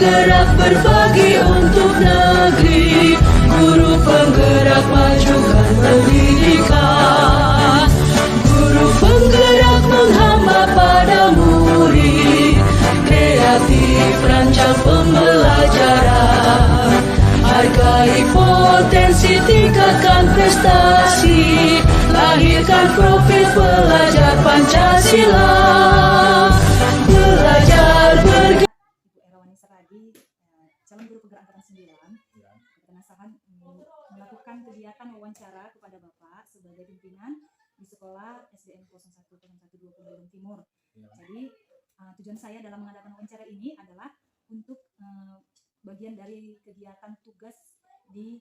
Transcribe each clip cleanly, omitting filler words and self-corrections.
penggerak berbagi untuk negeri, guru penggerak majukan pendidikan, guru penggerak menghamba pada murid, kreatif rancang pembelajaran, hargai potensi, tingkatkan prestasi, lahirkan profil pelajar Pancasila. Belajar Ibu Erawani Seradi, calon guru penggerak angkatan 9, berkenasahan melakukan kegiatan wawancara kepada Bapak sebagai pimpinan di sekolah SDN 010120 Bandung Timur. Jadi tujuan saya dalam mengadakan wawancara ini adalah untuk bagian dari kegiatan tugas di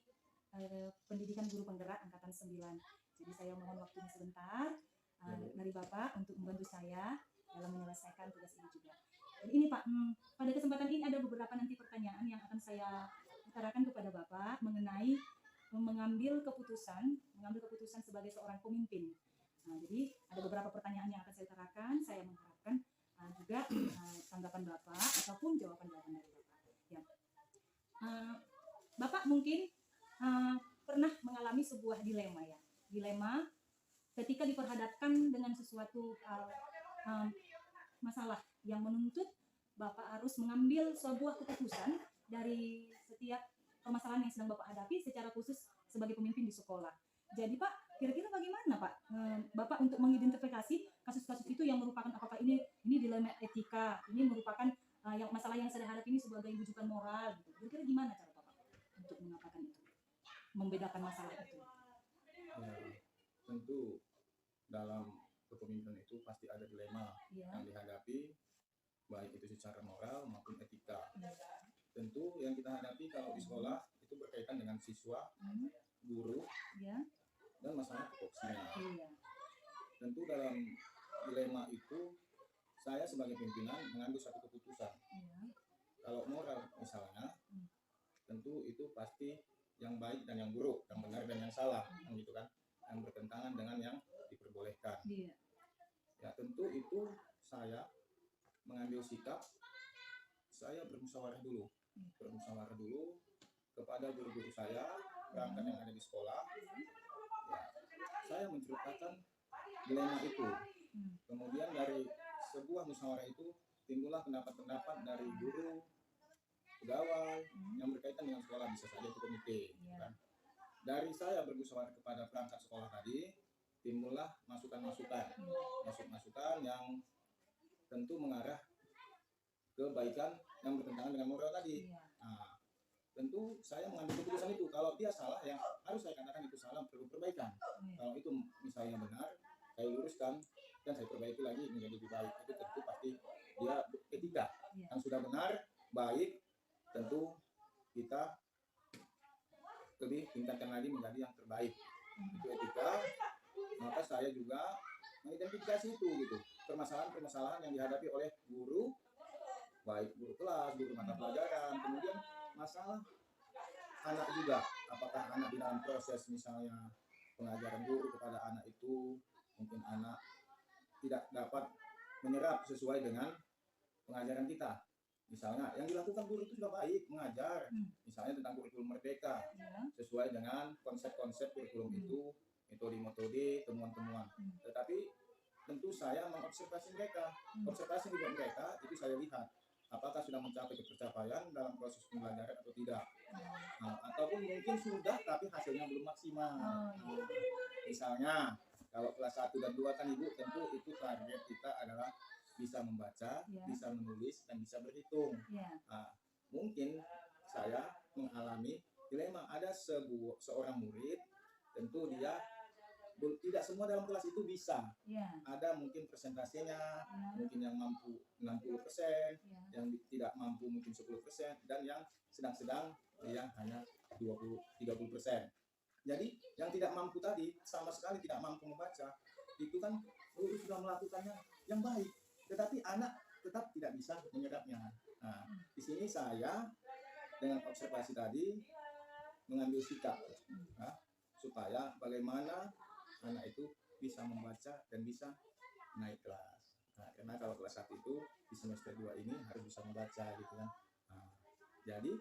pendidikan guru penggerak angkatan 9. Jadi saya mohon waktunya sebentar dari Bapak untuk membantu saya dalam menyelesaikan tugas ini juga. Dan ini Pak, pada kesempatan ini ada beberapa nanti pertanyaan yang akan saya utarakan kepada Bapak mengenai mengambil keputusan sebagai seorang pemimpin. Nah, jadi ada beberapa pertanyaan yang akan saya utarakan. Saya mengharapkan juga tanggapan Bapak ataupun jawaban-jawaban dari Bapak. Ya. Bapak mungkin pernah mengalami sebuah dilema ya. Dilema ketika diperhadapkan dengan sesuatu masalah yang menuntut Bapak harus mengambil sebuah keputusan dari setiap permasalahan yang sedang Bapak hadapi secara khusus sebagai pemimpin di sekolah. Jadi Pak, kira-kira bagaimana Pak Bapak untuk mengidentifikasi kasus-kasus itu yang merupakan apakah ini dilema etika, ini merupakan yang masalah yang saya hadapi ini sebagai rujukan moral gitu. Kira-kira gimana cara Bapak untuk mengatakan itu? Membedakan masalah itu. Ya, tentu dalam kepemimpinan itu pasti ada dilema yang dihadapi, baik itu secara moral maupun etika. Tentu yang kita hadapi kalau di sekolah itu berkaitan dengan siswa, guru, dan masalah tupoksinya. Tentu dalam dilema itu saya sebagai pimpinan mengambil satu keputusan. Kalau moral misalnya, tentu itu pasti yang baik dan yang buruk, yang benar dan yang salah, gitu kan, yang bertentangan dengan yang diperbolehkan. Ya tentu itu saya mengambil sikap, saya bermusyawarah dulu kepada guru-guru saya, perangkat yang ada di sekolah. Ya, saya menceritakan dilema itu. Kemudian dari sebuah musyawarah itu timbullah pendapat-pendapat dari guru, pegawai yang berkaitan dengan sekolah, bisa saja itu komite. Kan? Dari saya bermusyawarah kepada perangkat sekolah tadi, timbullah masukan-masukan yang tentu mengarah kebaikan yang bertentangan dengan moral tadi. Nah, tentu saya mengambil keputusan itu. Kalau dia salah, yang harus saya katakan itu salah, perlu perbaikan. Kalau itu misalnya benar, saya luruskan dan saya perbaiki lagi menjadi lebih baik. Itu tentu pasti dia etika. Yang sudah benar, baik, tentu kita lebih tingkatkan lagi menjadi yang terbaik. Itu etika. Maka saya juga mengidentifikasi itu gitu. Permasalahan-permasalahan yang dihadapi oleh guru, baik guru kelas, guru mata pelajaran, kemudian masalah anak juga. Apakah anak di dalam proses misalnya pengajaran guru kepada anak itu, mungkin anak tidak dapat menyerap sesuai dengan pengajaran kita. Misalnya yang dilakukan guru itu sudah baik, mengajar, misalnya tentang kurikulum merdeka, sesuai dengan konsep-konsep kurikulum itu, metode-metode, temuan-temuan. Tetapi tentu saya mengobservasi mereka, observasi di mereka itu saya lihat apakah sudah mencapai ketercapaian dalam proses pembelajaran atau tidak. Ataupun mungkin sudah tapi hasilnya belum maksimal. Misalnya kalau kelas 1 dan 2 kan Ibu, tentu itu target kita adalah bisa membaca, bisa menulis, dan bisa berhitung. Mungkin saya mengalami dilema, ada seorang murid, tentu dia tidak semua dalam kelas itu bisa. Ada mungkin presentasinya, mungkin yang mampu 60%, yang tidak mampu mungkin 10%, dan yang sedang-sedang yang hanya 20-30%. Jadi yang tidak mampu tadi sama sekali tidak mampu membaca, itu kan guru sudah melakukannya yang baik, tetapi anak tetap tidak bisa menyerapnya. Nah, di sini saya dengan observasi tadi mengambil sikap supaya bagaimana anak itu bisa membaca dan bisa naik kelas. Nah, karena kalau kelas 1 itu di semester 2 ini harus bisa membaca gitu kan. Nah, Jadi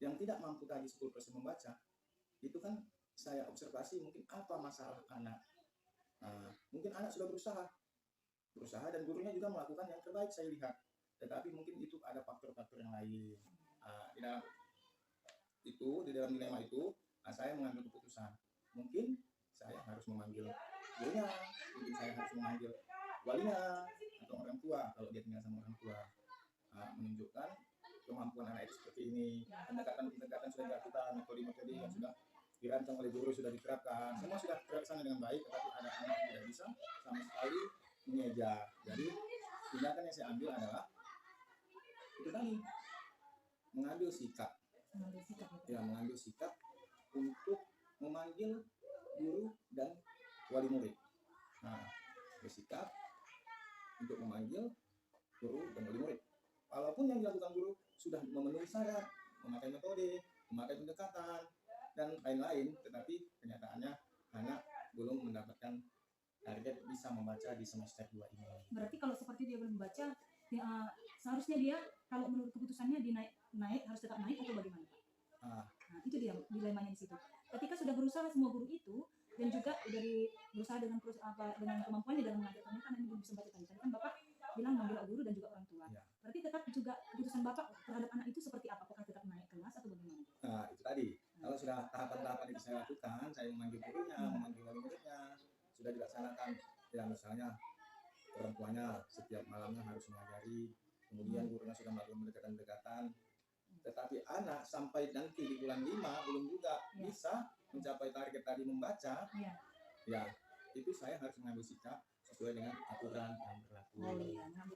yang tidak mampu tadi 10% membaca, itu kan saya observasi mungkin apa masalah anak. Nah, mungkin anak sudah berusaha dan gurunya juga melakukan yang terbaik saya lihat. Tetapi mungkin itu ada faktor-faktor yang lain. Di dalam dilema itu, saya mengambil keputusan. Mungkin saya harus memanggil gurunya, mungkin saya harus memanggil walinya atau orang tua kalau dia tinggal sama orang tua. Menunjukkan kemampuan anak itu seperti ini. Pendekatan sudah dilakukan, metode-metode yang sudah dirancang oleh guru sudah diterapkan. Semua sudah terlaksana dengan baik, tetapi ada anak yang tidak bisa sama sekali mengejar. Jadi tindakan yang saya ambil adalah itu tadi, mengambil sikap. Mengambil sikap untuk memanggil guru dan wali murid. Bersikap untuk memanggil guru dan wali murid. Walaupun yang dilakukan guru sudah memenuhi syarat, memakai metode, memakai pendekatan, dan lain-lain, tetapi kenyataannya anak belum mendapatkan target bisa membaca di semester 2 ini. Berarti kalau seperti dia belum membaca, seharusnya dia kalau menurut keputusannya naik harus tetap naik atau bagaimana, Pak? Nah, itu dia dilemanya di situ. Ketika sudah berusaha semua guru itu dan juga dari berusaha dengan kemampuannya dalam mengajar, ternyata anak ini belum bisa baca tadi. Kan Bapak bilang manggil guru dan juga orang tua. Ya. Berarti tetap juga keputusan Bapak terhadap anak itu seperti apa? Apakah tetap naik kelas atau bagaimana? Nah, itu tadi. Kalau sudah tahapan-tahapan itu saya lakukan, saya memanggil gurunya, memanggil wali muridnya, sudah dilaksanakan. Ya misalnya orang tuanya setiap malamnya harus mengajari, kemudian gurunya sudah melakukan pendekatan-pendekatan. Tetapi anak sampai nanti di bulan 5 belum juga bisa mencapai target tadi membaca. Ya, itu saya harus mengambil sikap sesuai dengan aturan yang berlaku.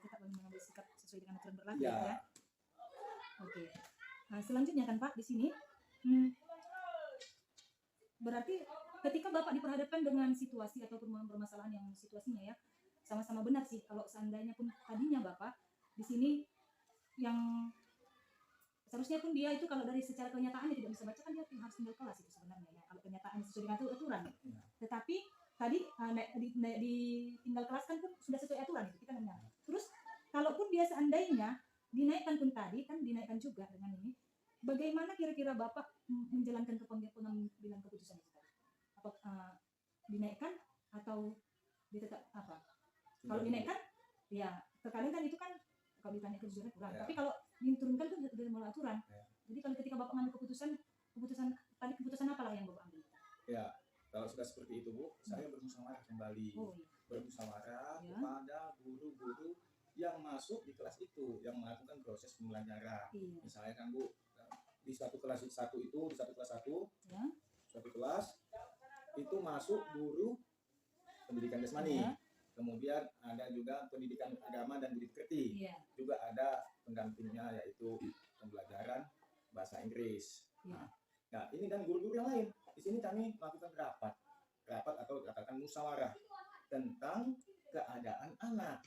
Kita mengambil sikap sesuai dengan aturan berlaku ya. Oke. Nah, selanjutnya kan Pak di sini, berarti ketika Bapak diperhadapkan dengan situasi atau permasalahan yang situasinya ya sama-sama benar sih. Kalau seandainya pun tadinya Bapak di sini yang seharusnya pun dia itu kalau dari secara kenyataannya tidak bisa baca kan dia harus tinggal kelas itu sebenarnya ya. Kalau kenyataan sesuai dengan aturan. Tetapi tadi di tinggal kelas kan pun sudah sesuai aturan itu kita dengar. Terus kalaupun dia seandainya dinaikkan pun tadi kan dinaikkan juga dengan ini. Bagaimana kira-kira Bapak menjalankan pengambilan keputusan itu tadi? Apa dinaikkan atau ditetap apa? Kalau dinaikkan ya terkadang kan itu kan kalau ditanya kejujuran kurang. Tapi kalau diturunkan itu sudah mulai aturan. Jadi kalau ketika Bapak mengambil keputusan apalah yang Bapak ambil? Ya, kalau sudah seperti itu Bu, saya bermusyawarah kembali. Bermusyawarah kepada guru-guru yang masuk di kelas itu, yang melakukan proses pembelajaran. Misalnya kan Bu, di satu kelas satu itu masuk guru pendidikan jasmani. Kemudian ada juga pendidikan agama dan budi pekerti. Juga ada pendampingnya yaitu pembelajaran bahasa Inggris. Nah, ini dan guru-guru yang lain. Di sini kami melakukan rapat atau katakan musyawarah tentang keadaan anak.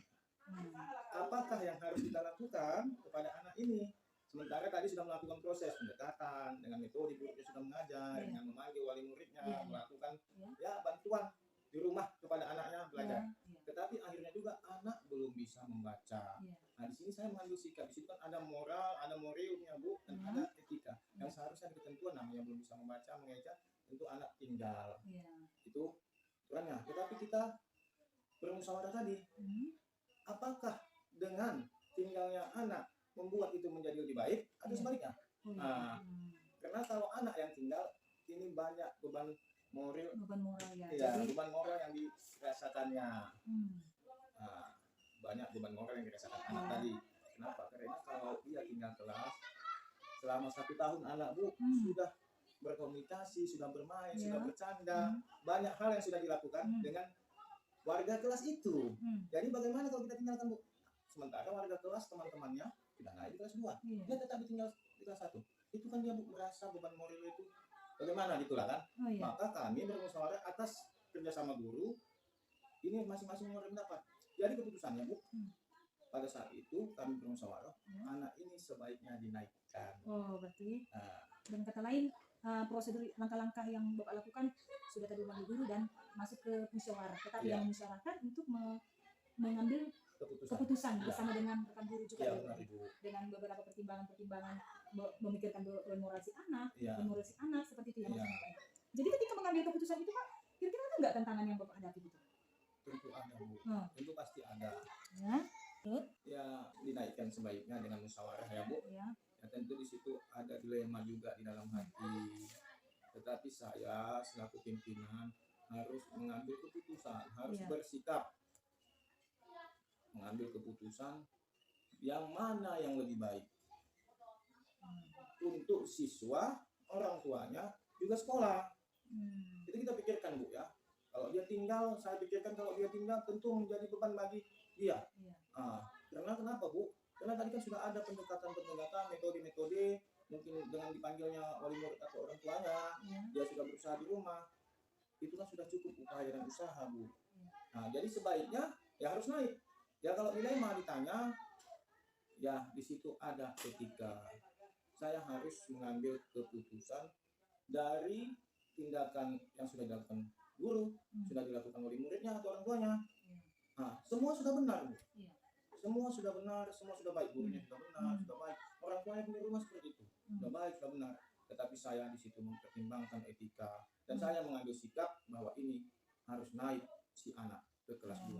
Apakah yang harus kita lakukan kepada anak ini? Sementara tadi sudah melakukan proses pendekatan dengan metode gurunya sudah mengajar, dengan memanggil wali muridnya, melakukan bantuan di rumah kepada anaknya belajar. Tetapi akhirnya juga anak belum bisa membaca. Nah, di sini saya mengambil sikap. Di situ kan ada moral, ada moralnya Bu, dan ada etika. Yang seharusnya ketentuan namanya belum bisa membaca, mengeja, tentu anak tinggal. Itu aturannya. Tetapi kita bermusyawarah tadi. Apakah dengan tinggalnya anak membuat itu menjadi lebih baik atau sebaliknya? Karena kalau anak yang tinggal ini banyak beban moral yang dirasakannya. Banyak beban moral yang dirasakan anak tadi. Kenapa? Karena kalau dia tinggal kelas selama 1 tahun anak Bu sudah berkomunikasi, sudah bermain, sudah bercanda, banyak hal yang sudah dilakukan dengan warga kelas itu. Jadi bagaimana kalau kita tinggalkan Bu? Sementara warga kelas teman-temannya tidak naik di kelas 2, dia tetap tinggal di kelas 1. Itu kan dia Bu merasa beban moral itu bagaimana gitulah kan? Maka kami bermusyawarah atas kerjasama guru. Ini masing-masing mengeluarkan pendapat. Jadi keputusannya Bu, pada saat itu kami bermusyawarah anak ini sebaiknya dinaikkan. Berarti dengan kata lain prosedur langkah-langkah yang Bapak lakukan sudah tadi memanggil guru dan masuk ke musyawarah. Tetapi yang musyawarahkan untuk mengambil keputusan bersama dengan rekan guru juga dengan beberapa pertimbangan memikirkan moral si anak, Iya. moral si anak seperti itu ya Iya. maksudnya Pak. Jadi ketika mengambil keputusan itu Pak, kira-kira ada nggak tantangan yang Bapak hadapi gitu? Tentu ada Bu, Hmm. tentu pasti ada. Ya, Ya dinaikkan sebaiknya dengan musyawarah ya Bu. ya, Ya tentu di situ ada dilema juga di dalam hati. Tetapi saya selaku pimpinan harus mengambil keputusan, harus Iya. bersikap mengambil keputusan yang mana yang lebih baik untuk siswa, orang tuanya, juga sekolah. Hmm. Itu kita pikirkan Bu ya. Kalau dia tinggal, saya pikirkan kalau dia tinggal tentu menjadi beban bagi dia. Iya. Karena kenapa Bu? Karena tadi kan sudah ada pendekatan-pendekatan, metode-metode, mungkin dengan dipanggilnya wali murid atau orang tuanya, Ya. dia sudah berusaha di rumah, itu kan sudah cukup upaya dan usaha Bu. Iya. Jadi sebaiknya ya harus naik. Ya kalau dilema ditanya, ya di situ ada etika. Saya harus mengambil keputusan dari tindakan yang sudah dilakukan guru, sudah dilakukan oleh muridnya atau orang tuanya. Semua sudah benar Bu. Iya. Semua sudah benar, semua sudah baik, gurunya sudah benar, sudah baik, orang tuanya punya rumah seperti itu, sudah baik, sudah benar. Tetapi saya di situ mempertimbangkan etika dan saya mengambil sikap bahwa ini harus naik si anak ke kelas 2.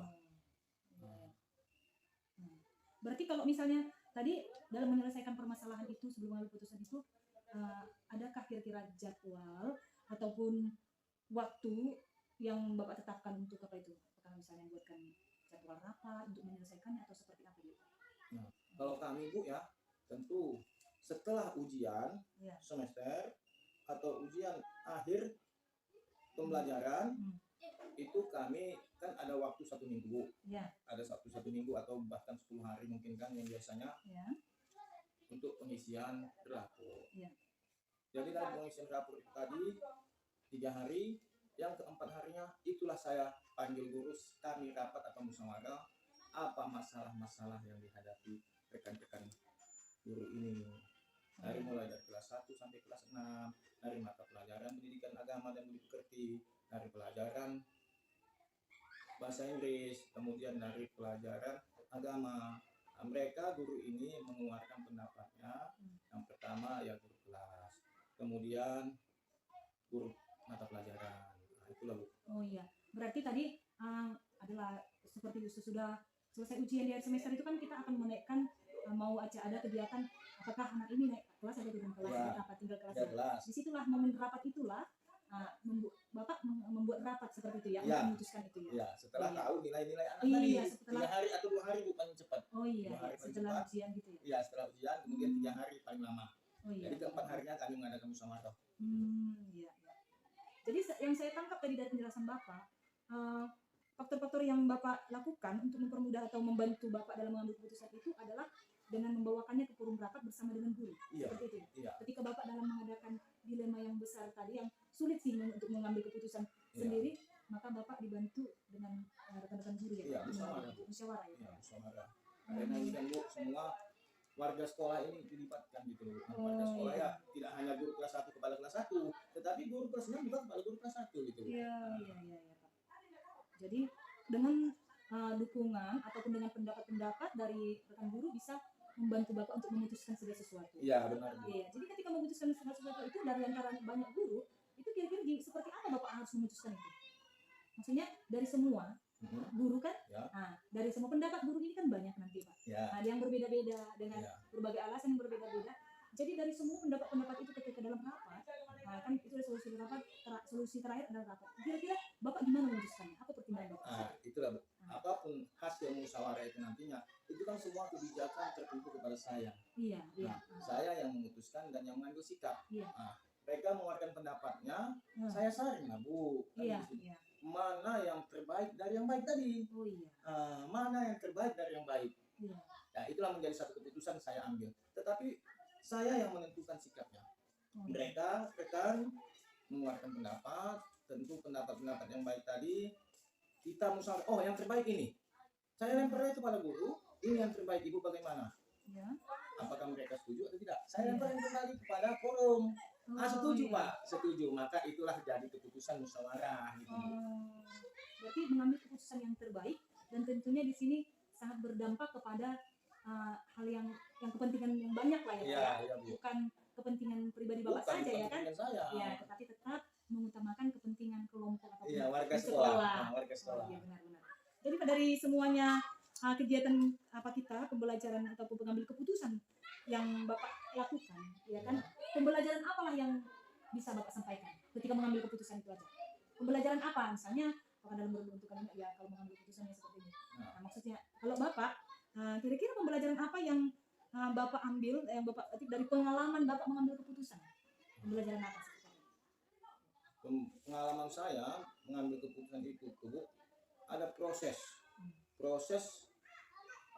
Berarti kalau misalnya tadi dalam menyelesaikan permasalahan itu sebelum mengambil keputusan itu, adakah kira-kira jadwal ataupun waktu yang Bapak tetapkan untuk apa itu? Apakah misalnya buatkan jadwal rapat untuk menyelesaikannya atau seperti apa gitu? Kalau kami Bu ya, tentu setelah ujian Ya. semester atau ujian akhir pembelajaran, itu kami kan ada waktu 1 minggu. Ya. Ada satu minggu atau bahkan 10 hari mungkin kan yang biasanya Ya. untuk pengisian rapor. Ya. Jadi dari pengisian rapor itu tadi 3 hari, yang keempat harinya itulah saya panggil guru, kami rapat atau musyawarah apa masalah-masalah yang dihadapi rekan-rekan guru ini. Dari mulai dari kelas 1 sampai kelas 6, dari mata pelajaran pendidikan agama dan budi pekerti, dari pelajaran bahasa Inggris, kemudian dari pelajaran agama. Mereka guru ini mengeluarkan pendapatnya. Yang pertama ya guru kelas, kemudian guru mata pelajaran. Itulah Bu. Oh iya, berarti tadi adalah seperti sesudah selesai ujian di akhir semester itu kan kita akan menaikkan mau ada kegiatan apakah anak ini naik kelas atau turun kelas Ya. apa tinggal kelas. Ya, kelas. Disitulah momen rapat itulah Bapak membuat rapat seperti itu ya, Ya. untuk memutuskan itu ya. Ya, setelah Iya. tahu nilai-nilai anak Iya, tadi, setelah- 3 hari atau 2 hari Bu paling cepat. Oh iya, 2 hari paling setelah cepat. ujian gitu ya. Ya, setelah ujian kemudian 3 hari paling lama. Oh iya. Jadi keempat harinya kami mengadakan musyawarah. Iya, iya. Jadi yang saya tangkap tadi dari penjelasan Bapak, faktor-faktor yang Bapak lakukan untuk mempermudah atau membantu Bapak dalam mengambil keputusan itu adalah dengan membawakannya ke forum rapat bersama dengan guru. Iya. Seperti itu ya. Iya. Ketika Bapak dalam mengadakan dilema yang besar tadi yang sulit sih untuk mengambil keputusan Iya. sendiri, maka Bapak dibantu dengan rekan-rekan guru ya. Iya, Pak? musyawarah, Bu. Musyawarah ya. Iya, musyawarah. Karena ini kan Bu, semua warga sekolah ini dilibatkan gitu loh. Warga Oh, sekolah iya. ya tidak hanya guru kelas 1 kepala kelas 1, tetapi guru kelas 6 juga kepala guru kelas 1 gitu loh. Iya, Pak. Jadi dengan dukungan ataupun dengan pendapat-pendapat dari rekan guru bisa membantu Bapak untuk memutuskan segala sesuatu. Iya, benar Bu. Iya, jadi ketika memutuskan segala sesuatu itu dari antara banyak guru, itu kira-kira seperti apa Bapak harus memutuskan itu? Maksudnya dari semua guru kan? Ya. Nah, dari semua pendapat guru ini kan banyak nanti Pak. Ya. Ada yang berbeda-beda dengan Ya. berbagai alasan yang berbeda-beda. Jadi dari semua pendapat-pendapat itu ketika dalam rapat, kan itu ada solusi rapat, solusi terakhir adalah rapat. Kira-kira Bapak gimana memutuskannya? Apa pertimbangan Bapak? Itulah Bu. Apapun hasil musyawarah itu nantinya, itu kan semua kebijakan tertentu kepada saya. Iya. Saya yang memutuskan dan yang mengambil sikap. Iya. Mereka mengeluarkan pendapatnya, saya saring lah Bu. Kan Iya. di sini. Mana yang terbaik dari yang baik tadi? Oh iya. Mana yang terbaik dari yang baik? Iya. Nah, itulah menjadi satu keputusan saya ambil. Tetapi saya yang menentukan sikapnya. Oh, iya. Mereka rekan mengeluarkan pendapat, tentu pendapat-pendapat yang baik tadi kita musyawarah. Oh, yang terbaik ini. Saya lempar itu kepada guru. Ini yang terbaik, Ibu bagaimana? Ya. Apakah mereka setuju atau tidak? Saya lempar kembali kepada forum. Setuju iya. Pak, setuju. Maka itulah jadi keputusan musyawarah. Gitu. Berarti mengambil keputusan yang terbaik dan tentunya di sini sangat berdampak kepada hal yang kepentingan yang banyak lah ya, Pak, ya. Iya, Bu. Bukan kepentingan pribadi Bapak Bukan saja ya kan? kepentingan saya. Ya, tetapi tetap mengutamakan kepentingan kelompok atau Iya, warga di sekolah. sekolah. Nah, warga sekolah. Oh, iya benar-benar. Jadi Pak, dari semuanya kegiatan kita pembelajaran ataupun pengambil keputusan yang Bapak lakukan, ya kan? Pembelajaran apalah yang bisa Bapak sampaikan ketika mengambil keputusan itu aja? Pembelajaran apa? Misalnya apakah dalam bentuk kalimat ya kalau mengambil keputusan yang seperti ini. Nah, maksudnya kalau Bapak kira-kira pembelajaran apa yang Bapak ambil, yang Bapak petik dari pengalaman Bapak mengambil keputusan? Pembelajaran apa sebenarnya? Pengalaman saya mengambil keputusan itu tuh ada proses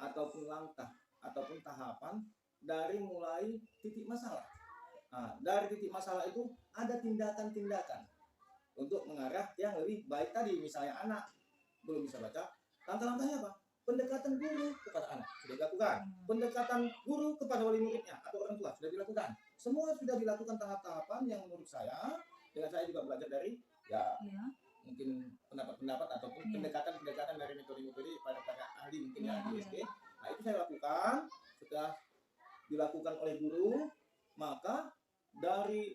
ataupun langkah ataupun tahapan dari mulai titik masalah. Nah, dari titik masalah itu ada tindakan-tindakan untuk mengarah yang lebih baik tadi. Misalnya anak belum bisa baca, langkah-langkahnya apa? Pendekatan guru kepada anak sudah dilakukan, pendekatan guru kepada wali muridnya atau orang tua sudah dilakukan. Semua sudah dilakukan tahap-tahapan yang menurut saya, dengan saya juga belajar dari mungkin pendapat-pendapat ataupun pendekatan-pendekatan dari metode-metode pada ahli mungkin ya di SD. Nah, itu saya lakukan. Setelah dilakukan oleh guru, maka dari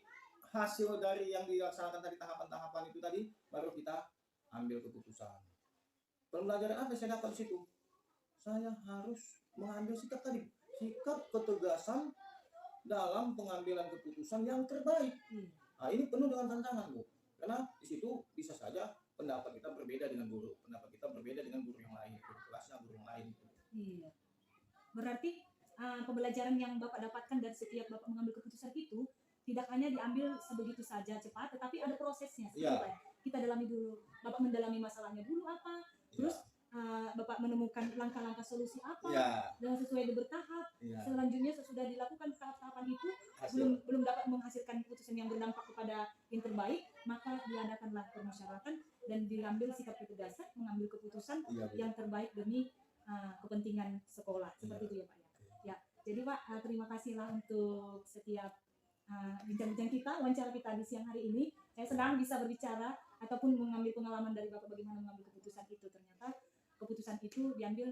hasil dari yang dilaksanakan tadi tahapan-tahapan itu tadi baru kita ambil keputusan. Pembelajaran apa saya dapat di situ? Saya harus mengambil sikap tadi, sikap ketegasan dalam pengambilan keputusan yang terbaik. Nah, ini penuh dengan tantangan, Bu. Karena di situ bisa saja pendapat kita berbeda dengan guru, pendapat kita berbeda dengan guru yang lain, guru kelasnya guru yang lain. Iya. Berarti pembelajaran yang Bapak dapatkan dari setiap Bapak mengambil keputusan itu tidak hanya diambil sebegitu saja cepat, tetapi ada prosesnya. Pak. Kita dalami dulu, Bapak mendalami masalahnya dulu apa, terus Bapak menemukan langkah-langkah solusi apa, dengan sesuai bertahap. Selanjutnya sesudah dilakukan tahap-tahapan itu belum dapat menghasilkan keputusan yang berdampak kepada yang terbaik, maka diadakanlah permusyawaratan dan diambil sikap ketegasan mengambil keputusan yang terbaik demi kepentingan sekolah. Seperti itu ya Pak ya. Ya, jadi Pak terima kasihlah untuk setiap bincang-bincang kita, wawancara kita di siang hari ini. Saya senang bisa berbicara ataupun mengambil pengalaman dari Bapak bagaimana mengambil keputusan itu. Ternyata keputusan itu diambil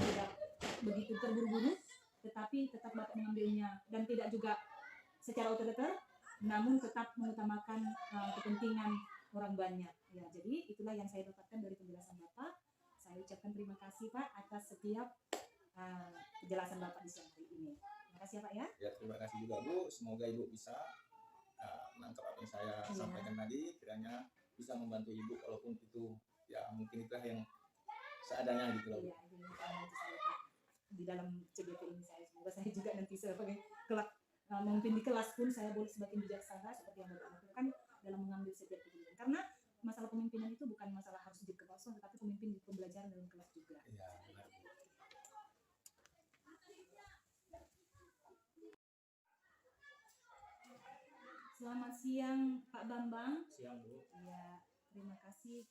tidak begitu terburu-buru, tetapi tetap Bapak mengambilnya dan tidak juga secara otoriter, namun tetap mengutamakan kepentingan orang banyak. Ya, jadi itulah yang saya dapatkan dari penjelasan Bapak. Saya ucapkan terima kasih Pak atas setiap penjelasan Bapak di siang hari ini. Terima kasih ya Pak ya. Ya, terima kasih juga Bu. Semoga Ibu bisa menangkap apa yang saya sampaikan tadi, kiranya bisa membantu Ibu walaupun itu ya mungkin itulah yang seadanya gitu loh. Iya, ini nanti saya Pak di dalam CBP ini semoga saya juga nanti sebagai kelak memimpin di kelas pun saya boleh semakin bijaksana seperti yang Bapak lakukan dalam mengambil setiap keputusan. Karena masalah pemimpinan itu bukan masalah harus di kepala, tetapi pemimpin di pembelajaran dalam kelas juga. Iya, benar Bu. Selamat siang Pak Bambang. Siang Bu. Ya, terima kasih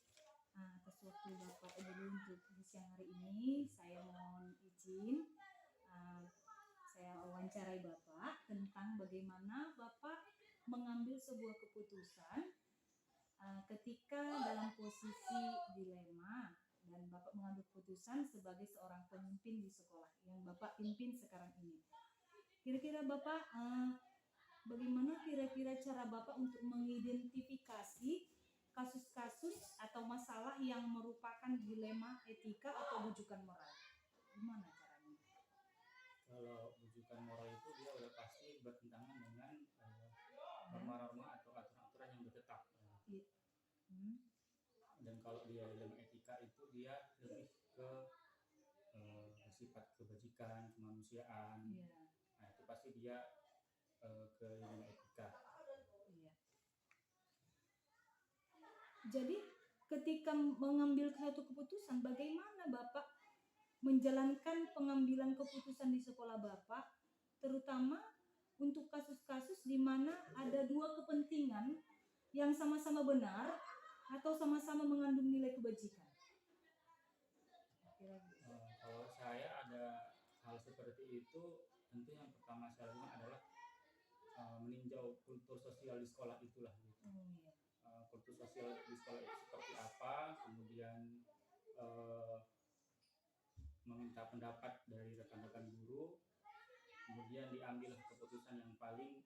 atas waktu Bapak dulu untuk di siang hari ini. Saya mohon izin saya wawancarai Bapak tentang bagaimana Bapak mengambil sebuah keputusan ketika dalam posisi dilema dan Bapak mengambil keputusan sebagai seorang pemimpin di sekolah yang Bapak pimpin sekarang ini. Kira-kira Bapak bagaimana kira-kira cara Bapak untuk mengidentifikasi kasus-kasus atau masalah yang merupakan dilema etika atau bujukan moral? Gimana caranya? Kalau bujukan moral itu dia udah pasti bertentangan dengan norma-norma atau aturan-aturan yang bertetap. Dan kalau dia dilema etika itu dia lebih ke sifat kebajikan, kemanusiaan. Nah, itu pasti dia ke dilema etika. Jadi ketika mengambil satu keputusan, bagaimana Bapak menjalankan pengambilan keputusan di sekolah Bapak, terutama untuk kasus-kasus di mana ada dua kepentingan yang sama-sama benar atau sama-sama mengandung nilai kebajikan? Kalau saya ada hal seperti itu, tentu yang pertama saya lakukan adalah meninjau kultur sosial di sekolah itulah. Kultur sosial di sekolah itu seperti apa, kemudian meminta pendapat dari rekan-rekan guru, kemudian diambil keputusan yang paling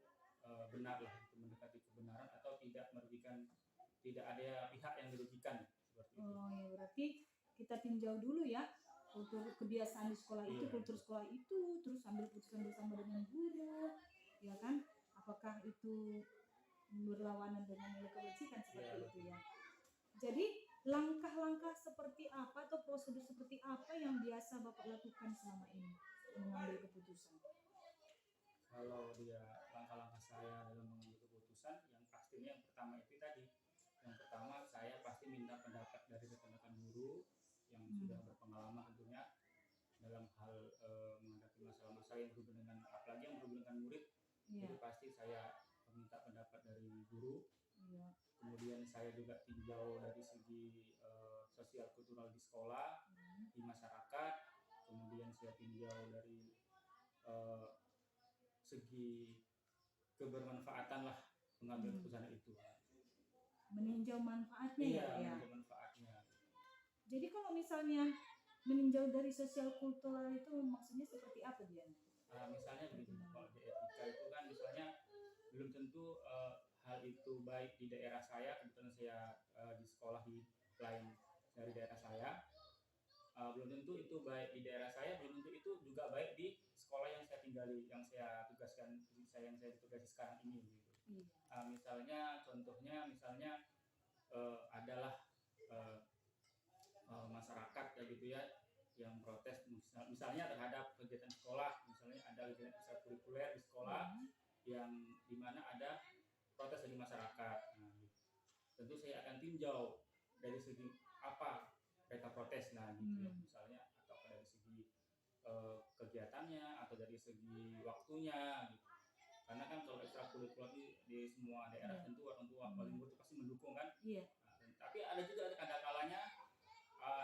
benar lah, itu mendekati kebenaran atau tidak merugikan, tidak ada pihak yang dirugikan seperti itu. Oh ya, berarti kita tinjau dulu ya kultur kebiasaan di sekolah itu, Iya. kultur sekolah itu, terus ambil keputusan bersama dengan guru, ya kan? Apakah itu berlawanan dengan nilai kebajikan seperti Iya. itu ya? Jadi langkah-langkah seperti apa atau prosedur seperti apa yang biasa Bapak lakukan selama ini mengambil keputusan? Kalau dia langkah-langkah saya dalam mengambil keputusan, yang pastinya yang pertama itu tadi, yang pertama saya pasti minta pendapat dari rekan-rekan guru yang sudah berpengalaman tentunya dalam hal menghadapi masalah-masalah yang berhubungan dengan, apalagi yang berhubungan dengan murid. Iya, Jadi pasti saya meminta pendapat dari guru. iya. Kemudian saya juga tinjau dari segi sosial kultural di sekolah, di masyarakat. Kemudian saya tinjau dari segi kebermanfaatan lah mengambil keputusan itu. Meninjau manfaatnya Iya, ya. mengambil manfaatnya. Jadi kalau misalnya meninjau dari sosial kultural itu maksudnya seperti apa dia? Misalnya begitu, kalau di etika itu kan misalnya belum tentu hal itu baik di daerah saya, kebetulan saya di sekolah di lain dari daerah saya, belum tentu itu baik di daerah saya, belum tentu itu juga baik di sekolah yang saya tinggali, yang saya tugaskan, yang saya ditugasi sekarang ini gitu. Iya. Misalnya contohnya misalnya adalah masyarakat ya gitu ya, yang protes misalnya terhadap kegiatan sekolah, misalnya ada kegiatan ekstrakurikuler di sekolah yang dimana ada protes dari masyarakat. Nah, gitu. Tentu saya akan tinjau dari segi apa mereka protes, nah gitu ya, misalnya atau dari segi kegiatannya atau dari segi waktunya gitu. Karena kan kalau ekstrakurikuler di semua daerah tentu orang tua wali murid pasti mendukung kan. Iya. Nah, tapi ada juga ada kalanya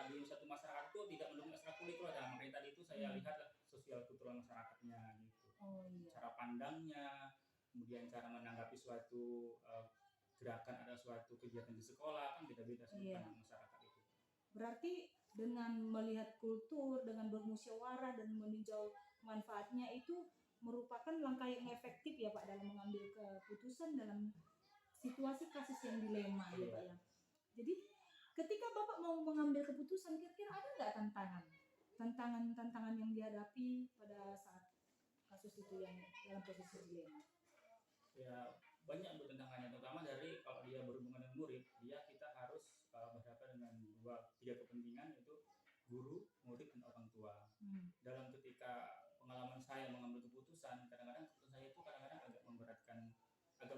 di satu masyarakat itu tidak mendukung ekstrakurikuler. Nah, makanya tadi itu saya lihat sosial kultural masyarakatnya gitu. Oh iya. Cara pandangnya, kemudian cara menanggapi suatu gerakan atau suatu kegiatan di sekolah kan beda-beda sudut pandang masyarakat itu. Berarti dengan melihat kultur, dengan bermusyawarah dan meninjau manfaatnya itu merupakan langkah yang efektif ya Pak dalam mengambil keputusan dalam situasi kasus yang dilema ya Pak ya. Jadi ketika Bapak mau mengambil keputusan, kira-kira ada nggak tantangan yang dihadapi pada saat kasus itu yang dalam posisi dilema? Ya banyak tantangannya, terutama dari kalau dia berhubungan dengan murid, kita harus berhadapan dengan tiga kepentingan, yaitu guru, murid, dan orang tua. Dalam ketika pengalaman saya mengambil keputusan, kadang-kadang keputusan saya itu kadang-kadang agak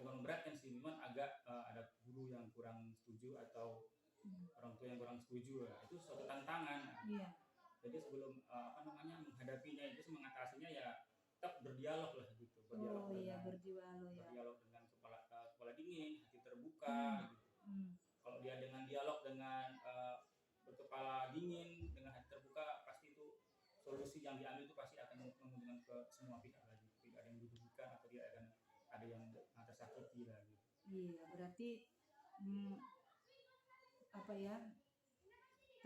bukan memberatkan sih, memang agak ada guru yang kurang setuju atau orang tua yang kurang setuju, itu suatu tantangan. Iya. Jadi sebelum menghadapinya itu, mengatasinya ya tetap berdialog lah gitu, berdialog dengan kepala dingin, hati terbuka gitu. Kalau dia dengan dialog dengan berkepala dingin, dengan hati terbuka, pasti itu solusi yang diambil itu pasti akan menguntungkan ke semua pihak lagi, tidak ada yang dirugikan atau tidak akan ada yang tersakiti lagi. Iya, berarti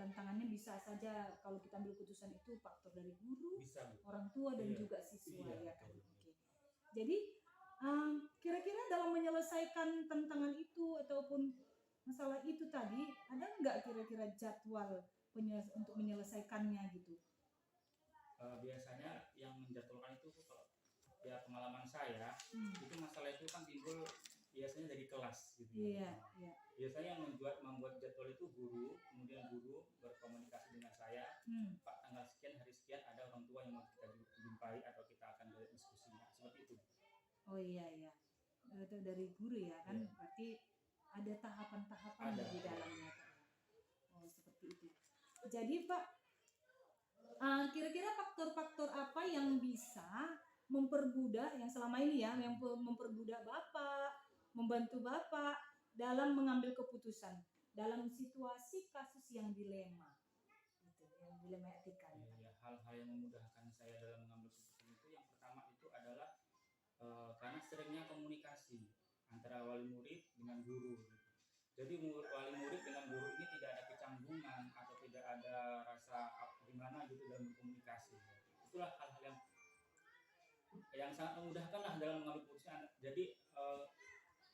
tantangannya bisa saja kalau kita ambil keputusan itu faktor dari guru, orang tua dan juga siswa ya kan. Oke. Jadi kira-kira dalam menyelesaikan tantangan itu ataupun masalah itu tadi, ada nggak kira-kira jadwal untuk menyelesaikannya gitu? Biasanya yang menjadwalkan itu kalau ya pengalaman saya itu masalah itu kan timbul biasanya dari kelas gitu. Iya. Biasanya yang membuat jadwal itu guru, kemudian guru berkomunikasi dengan saya, Pak tanggal sekian hari sekian ada orang tua yang mau kita jumpai atau kita akan berdiskusi, seperti itu. Oh iya. Itu dari guru ya kan, berarti ada tahapan-tahapan di dalamnya. Oh seperti itu. Jadi Pak, kira-kira faktor-faktor apa yang bisa mempermudah yang selama ini ya, yang mempermudah Bapak, membantu Bapak dalam mengambil keputusan dalam situasi kasus yang dilema, gitu, yang dilema etika. Ya, hal-hal yang memudahkan saya dalam mengambil keputusan itu yang pertama itu adalah karena seringnya komunikasi antara wali murid dengan guru. Gitu. Jadi wali murid dengan guru ini tidak ada kecanggungan atau tidak ada rasa gimana gitu dalam berkomunikasi. itulah hal-hal yang sangat memudahkan lah dalam mengambil keputusan. Jadi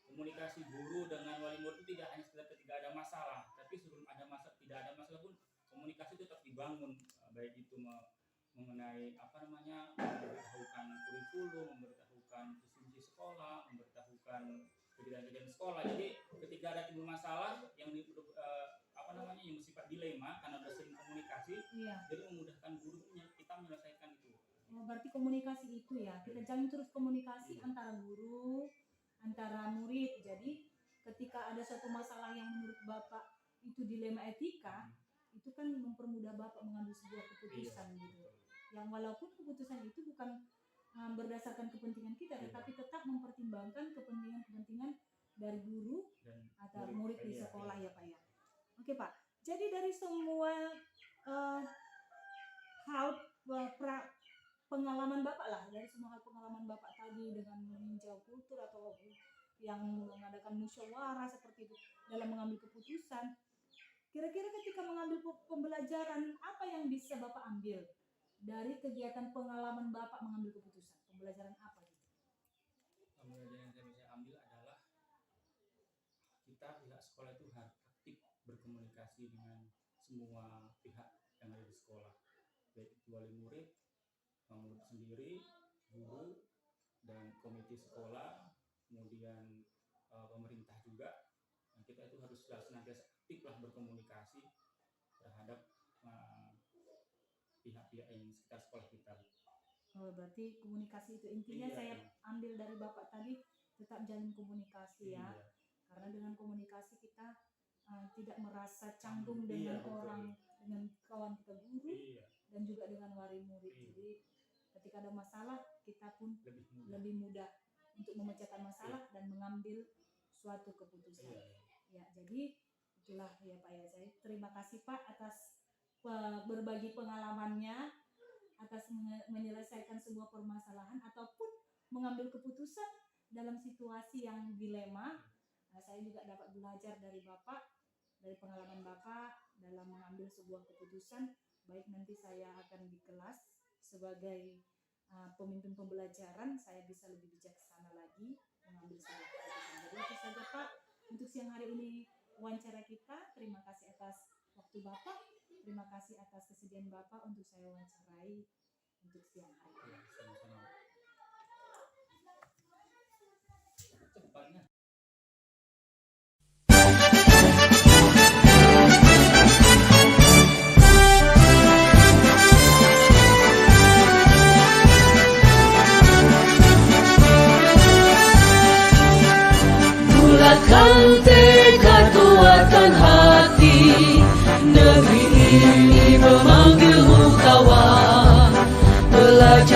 komunikasi guru dengan wali murid itu tidak hanya sekedar ketika ada masalah, tapi sebelum ada masalah, tidak ada masalah pun komunikasi itu tetap dibangun, baik itu mengenai memberitahukan kurikulum, memberitahukan visi sekolah, memberitahukan kegiatan-kegiatan sekolah. Jadi ketika ada timbul masalah yang yang bersifat dilema karena ada sering komunikasi, jadi memudahkan gurunya kita menyelesaikan itu. Berarti komunikasi itu ya, kita jalin terus komunikasi antara guru, antara murid. Jadi ketika ada suatu masalah yang menurut Bapak itu dilema etika, itu kan mempermudah Bapak mengambil sebuah keputusan gitu. Yang walaupun keputusan itu bukan berdasarkan kepentingan kita, tetapi tetap mempertimbangkan kepentingan-kepentingan dari guru atau murid di sekolah ya Pak ya. Oke Pak, jadi dari semua hal pengalaman Bapak lah, dari semua hal pengalaman Bapak tadi dengan meninjau kultur atau yang mengadakan musyawarah seperti itu dalam mengambil keputusan, kira-kira ketika mengambil pembelajaran apa yang bisa Bapak ambil dari kegiatan pengalaman Bapak mengambil keputusan? Pembelajaran apa gitu? Pembelajaran yang saya bisa ambil adalah kita pihak sekolah itu harus aktif berkomunikasi dengan semua pihak yang ada di sekolah, baik itu wali murid, murid sendiri, guru, dan komite sekolah, kemudian pemerintah juga. Nah, kita itu harus senantiasa aktif lah berkomunikasi terhadap pihak-pihak yang sekitar sekolah kita. Oh, berarti komunikasi itu intinya saya ambil dari Bapak tadi, tetap jalin komunikasi ya. Karena dengan komunikasi kita tidak merasa canggung dengan orang, dengan kawan kita guru, dan juga dengan wali murid. Jadi ketika ada masalah kita pun lebih mudah untuk memecahkan masalah dan mengambil suatu keputusan. Ya, jadi itulah ya Pak ya. Saya terima kasih Pak atas berbagi pengalamannya, atas menyelesaikan sebuah permasalahan ataupun mengambil keputusan dalam situasi yang dilema. Nah, saya juga dapat belajar dari Bapak, dari pengalaman Bapak dalam mengambil sebuah keputusan. Baik nanti saya akan di kelas sebagai pemimpin pembelajaran, saya bisa lebih bijaksana lagi mengambil sebuah keputusan. Jadi itu saja Pak untuk siang hari ini wawancara kita. Terima kasih atas waktu Bapak, terima kasih atas kesediaan Bapak untuk saya wawancarai untuk siang hari ini. Sama-sama. Cepatnya. Bulatkan tekad, kuatkan hati.